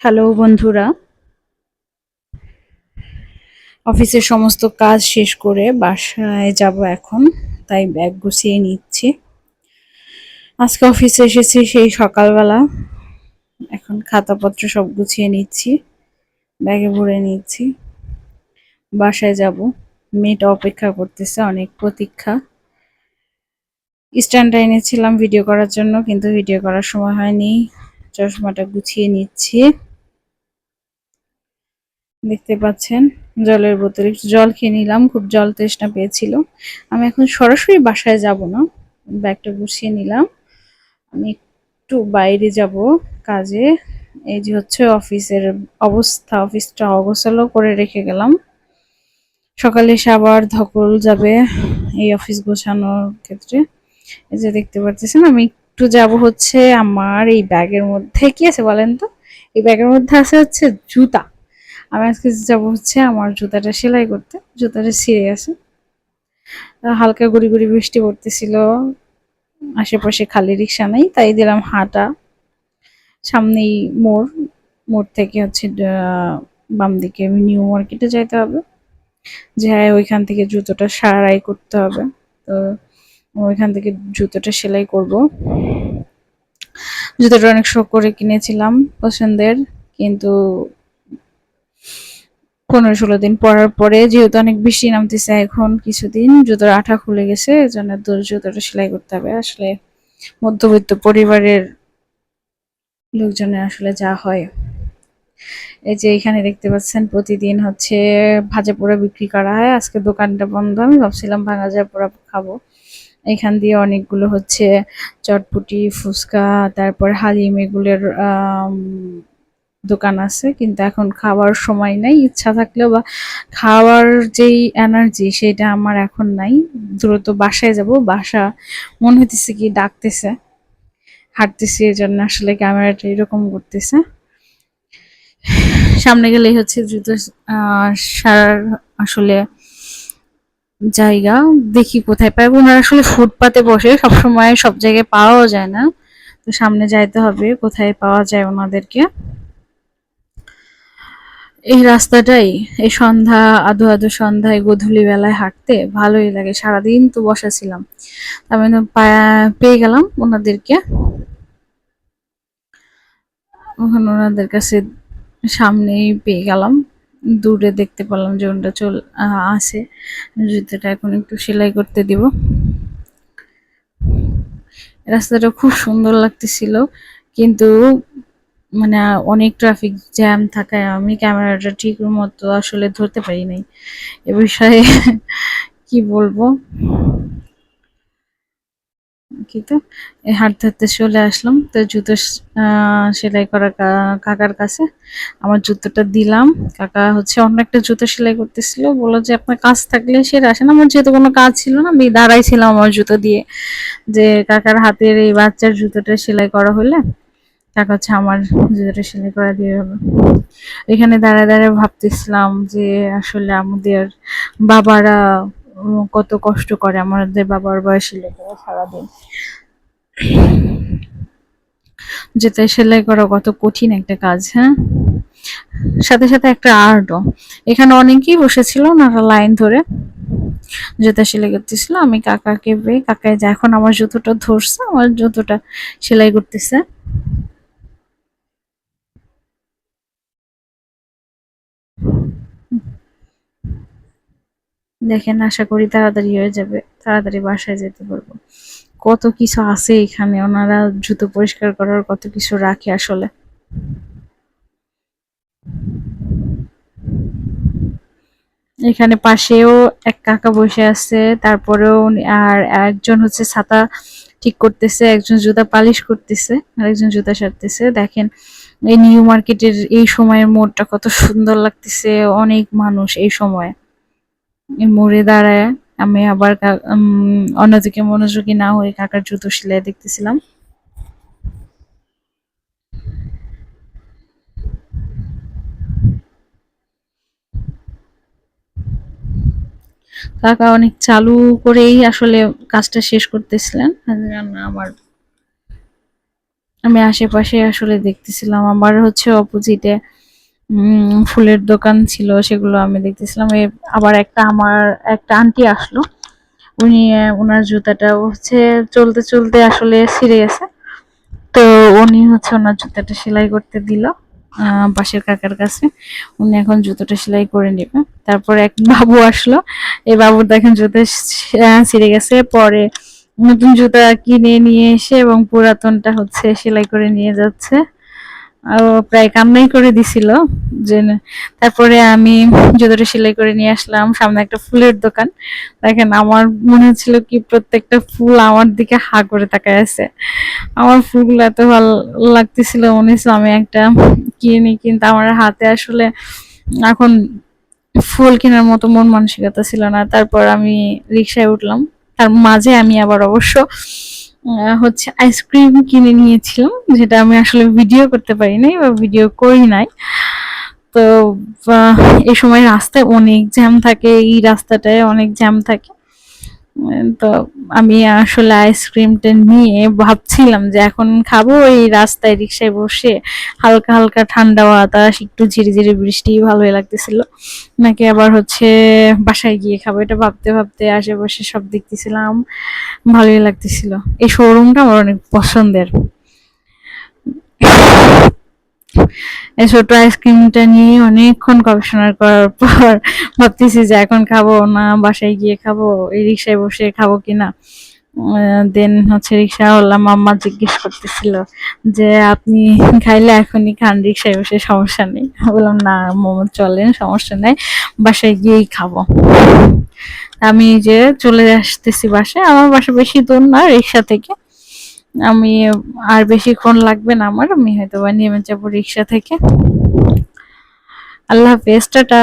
Hello বন্ধুরা, অফিসের সমস্ত কাজ শেষ করে বাসায় যাব এখন। তাই ব্যাগ গুছিয়ে নিচ্ছি। আজকে অফিসে এসেছি সেই সকালবেলা। এখন খাতাপত্র সব গুছিয়ে নিচ্ছি, ব্যাগে ভরে নিচ্ছি। বাসায় যাব। মেয়েটা অপেক্ষা করতেছে, অনেক প্রতীক্ষা। স্ট্যান্ডটা এনেছিলাম ভিডিও করার জন্য, কিন্তু ভিডিও করার সময় হয়নি। চশমাটা গুছিয়ে নিচ্ছি। দেখতে পাচ্ছেন, জলের বোতল, একটু জল খেয়ে নিলাম, খুব জল তৃষ্ণা পেয়েছিল। আমি এখন সরাসরি বাসায় যাব না, ব্যাগটা গুছিয়ে নিলাম। আমি একটু বাইরে যাব কাজে। এই যে হচ্ছে অফিসের অবস্থা, অফিসটা অগোছালো করে রেখে গেলাম। সকালে এসে আবার ধকল যাবে এই অফিস গোছানোর ক্ষেত্রে। এই যে দেখতে পাচ্ছেন, আমি একটু যাব হচ্ছে আমার এই ব্যাগের মধ্যে কি আছে বলেন তো। এই ব্যাগের মধ্যে আছে হচ্ছে জুতা। আমি আজকে যাবো হচ্ছে আমার জুতাটা সেলাই করতে। জুতাটা ছিঁড়ে গেছে। হালকা গুড়ি গুড়ি বৃষ্টি পড়তেছিল, আশেপাশে খালি রিক্সা নাই, তাই দিলাম হাঁটা। সামনেই মোড়, মোড় থেকে হচ্ছে বাম দিকে নিউ মার্কেটে যাইতে হবে। যাই ওইখান থেকে জুতোটা সারাই করতে হবে। তো ওইখান থেকে জুতোটা সেলাই করব। জুতোটা অনেক শখ করে কিনেছিলাম, পছন্দের। কিন্তু 15-16 দিন পরার পরে যেহেতু অনেক বৃষ্টি নামতেছে, এখন কিছুদিন জুতোর আঠা খুলে গেছে, এজন্য জুতোটা সেলাই করতে হবে। আসলে মধ্যবিত্ত পরিবারের লোকজনের আসলে যা হয়। এই যে এখানে দেখতে পাচ্ছেন, প্রতিদিন হচ্ছে ভাজা পোড়া বিক্রি করা হয়। আজকে দোকানটা বন্ধ, আমি ভাবছিলাম ভাজা পোড়া খাবো। এখান দিয়ে অনেকগুলো হচ্ছে চটপটি, ফুচকা, তারপর হালিম, এগুলোর দোকান আছে, কিন্তু এখন খাওয়ার সময় নাই। ইচ্ছা থাকলেও বা খাওয়ার যেই এনার্জি সেটা আমার এখন নাই। দ্রুত বাসায় যাব। বাসা মনে হইতেছে কি ডাকতেছে, হাঁটতেছি, এজন্য আসলে ক্যামেরাটা এরকম করতেছে। সামনে গেলেই হচ্ছে দ্রুত সারার আসলে জায়গা দেখি কোথায় পাই। ওনারা আসলে ফুটপাতে বসে, সবসময় সব জায়গায় পাওয়াও যায় না। তো সামনে যাইতে হবে কোথায় পাওয়া যায় ওনাদেরকে। এই রাস্তাটাই, এই সন্ধ্যা, আধো আধো সন্ধ্যায় গোধূলি বেলায় হাঁটতে ভালোই লাগে। সারাদিন তো বসা ছিলাম, আমি পেয়ে গেলাম ওনাদেরকে। ওখানে ওনাদের কাছে সামনেই পেয়ে গেলাম। দূরে দেখতে পেলাম যে ওনারা আসে। জুতোটা এখন একটু সেলাই করতে দিব। রাস্তাটা খুব সুন্দর লাগতেছিল, কিন্তু মানে অনেক ট্রাফিক জ্যাম থাকায় আমি ক্যামেরাটা ঠিক মতো আসলে ধরতে পারি নাই। এ বিষয়ে কি বলবো। কিন্তু হাঁটতে হাঁটতে চলে আসলাম তো জুতো সেলাই করা কাকার কাছে। আমার জুতোটা দিলাম। কাকা হচ্ছে অন্য একটা জুতো সেলাই করতেছিল, বললো যে আপনার কাজ থাকলে সেটা আসেন। আমার যেহেতু কোনো কাজ ছিল না, আমি দাঁড়াই ছিলাম আমার জুতো দিয়ে, যে কাকার হাতের এই বাচ্চার জুতোটা সেলাই করা হলে কাকা হচ্ছে আমার জুতোটা সেলাই করা দিয়ে হবে। এখানে দাঁড়ায় দাঁড়ায় ভাবতেছিলাম যে আসলে আমাদের বাবারা কত কষ্ট করে, আমাদের বাবার বয়সী লোকেরা সারাদিন। জুতো সেলাই করা কত কঠিন একটা কাজ, হ্যাঁ। সাথে সাথে একটা আর্টও। এখানে অনেকেই বসেছিল, ওনারা লাইন ধরে জুতা সেলাই করতেছিল। আমি কাকাকে পেয়ে, কাকাই যে এখন আমার জুতোটা ধরছে, আমার জুতোটা সেলাই করতেছে। দেখেন, আশা করি তাড়াতাড়ি হয়ে যাবে, তাড়াতাড়ি বাসায় যেতে পারবো। কত কিছু আছে এখানে, ওনারা জুতো পরিষ্কার করার কত কিছু রাখে আসলে। এখানে পাশেও এক কাকা বসে আছে, তারপরেও আর একজন হচ্ছে ছাতা ঠিক করতেছে, একজন জুতা পালিশ করতেছে, আর একজন জুতা সারতেছে। দেখেন, এই নিউ মার্কেটের এই সময়ের মোড়টা কত সুন্দর লাগতেছে, অনেক মানুষ এই সময়। এই মোড়ে দাঁড়ায় আমি আবার অন্যদিকে মনোযোগী না হয়ে কাকার জুতো সেলাই দেখতেছিলাম। কাকা অনেক চালু করেই আসলে কাজটা শেষ করতেছিলেন। আমার আমি আশেপাশে আসলে দেখতেছিলাম, আমার হচ্ছে অপোজিটে ফুলের দোকান ছিল, সেগুলো আমি দেখতেছিলাম। আবার আমার একটা আন্টি আসলো, উনি ওনার জুতাটা হচ্ছে চলতে চলতে আসলে ছিঁড়ে গেছে, তো উনি হচ্ছে ওনার জুতাটা সেলাই করতে দিল পাশের কাকার কাছে। উনি এখন জুতোটা সেলাই করে নেবে। তারপরে এক বাবু আসলো, এই বাবুর দেখেন জুতো ছিঁড়ে গেছে, পরে নতুন জুতা কিনে নিয়ে এসে এবং পুরাতনটা হচ্ছে সেলাই করে নিয়ে যাচ্ছে। ও প্রায় কান্নাই করে দিছিল যে তারপরে আমি জুতোটা সেলাই করে নিয়ে আসলাম। সামনে একটা ফুলের দোকান, দেখেন আমার মনে হচ্ছিল কি প্রত্যেকটা ফুল আমার দিকে হা করে তাকায় আছে। আমার ফুলগুলো এত ভালো লাগতেছিল, মনে হচ্ছে আমি একটা কিনি, কিন্তু আমার হাতে আসলে এখন ফুল কেনার মতো মন মানসিকতা ছিল না। তারপর আমি রিক্সায় উঠলাম, তার মাঝে আমি আবার অবশ্য হচ্ছে আইসক্রিম কিনে নিয়েছিলাম, যেটা আমি আসলে ভিডিও করতে পারি নাই বা ভিডিও করি নাই। তো এই সময় রাস্তায় অনেক জ্যাম থাকে, এই রাস্তাটায় অনেক জ্যাম থাকে। তো আমি আসলে আইসক্রিমটা নিয়ে ভাবছিলাম যে এখন খাবো এই রাস্তায় রিক্সায় বসে, হালকা হালকা ঠান্ডা বাতাস, একটু ঝিরিঝিরি বৃষ্টি ভালোই লাগতেছিল, নাকি আবার হচ্ছে বাসায় গিয়ে খাবো। এটা ভাবতে ভাবতে আশেপাশে সব দেখতেছিলাম, ভালোই লাগতেছিল। এই শোরুমটা আমার অনেক পছন্দের। এই ছোট আইসক্রিমটা নিয়ে অনেকক্ষণ গবেষণা করার পর ভাবতেছি যে এখন খাবো না বাসায় গিয়ে খাবো, এই রিক্সায় বসে খাবো কিনা। দেন হচ্ছে রিক্সাওয়ালা মাম্মা জিজ্ঞেস করতেছিল যে আপনি খাইলে এখনই খান, রিক্সায় বসে সমস্যা নেই। বললাম না মোমো চলেন, সমস্যা নেই, বাসায় গিয়েই খাবো। আমি যে চলে আসতেছি বাসায়, আমার বাসা বেশি দূর না রিক্সা থেকে। আমি আর বেশিক্ষণ লাগবে না আমার, আমি হয়তো বা নেমে যাবো রিক্সা থেকে। আল্লাহ হাফেজ, টাটা।